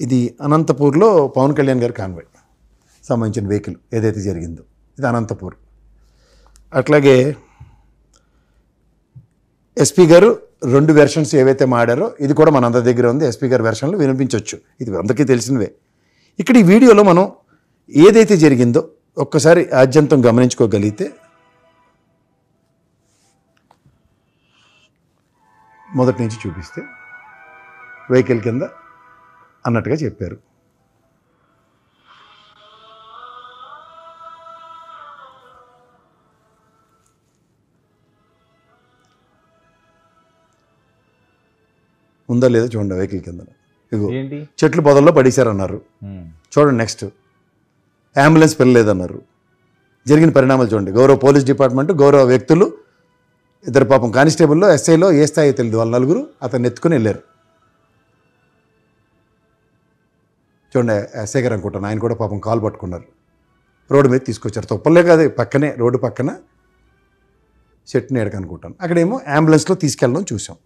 ఇది అనంతపూర్లో పవన్ కళ్యాణ్ గారి కాన్వాయ్ సంబంధించిన వెహికల్ ఏదైతే జరిగిందో ఇది అనంతపూర్. అట్లాగే ఎస్పీ గారు 2 వెర్షన్స్ ఏవైతే మాడారో ఇది కూడా మన అందరి దగ్గర ఉంది. ఎస్పీ గారి వెర్షన్లు వినిపించవచ్చు, ఇది అందరికీ తెలిసినవే. ఇక్కడ ఈ వీడియోలో మనం ఏదైతే జరిగిందో ఒక్కసారి ఆద్యంతం గమనించుకోగలిగితే మొదటి నుంచి చూపిస్తే వెహికల్ కింద అన్నట్టుగా చెప్పారు. ఉందా లేదా చూడండి వెహికల్ కింద. ఇగో చెట్లు పొదల్లో పడేశారన్నారు. చూడండి నెక్స్ట్ అంబులెన్స్ పిల్లలేదన్నారు. జరిగిన పరిణామాలు చూడండి. గౌరవ పోలీస్ డిపార్ట్మెంట్, గౌరవ వ్యక్తులు, ఇద్దరు పాపం కానిస్టేబుల్లో, ఎస్ఐలో ఏ స్థాయి తెలియదు, వాళ్ళు 4 అతన్ని ఎత్తుకుని వెళ్ళారు. చూడండి ఎస్ఐ గారు అనుకుంటాను, ఆయన కూడా పాపం కాలు పట్టుకున్నారు. రోడ్డు మీద తీసుకొచ్చారు. తొప్పలే కాదు, పక్కనే రోడ్డు పక్కన చెట్టు నీడకు అనుకుంటాను. అక్కడేమో అంబులెన్స్లో తీసుకెళ్ళడం చూసాం.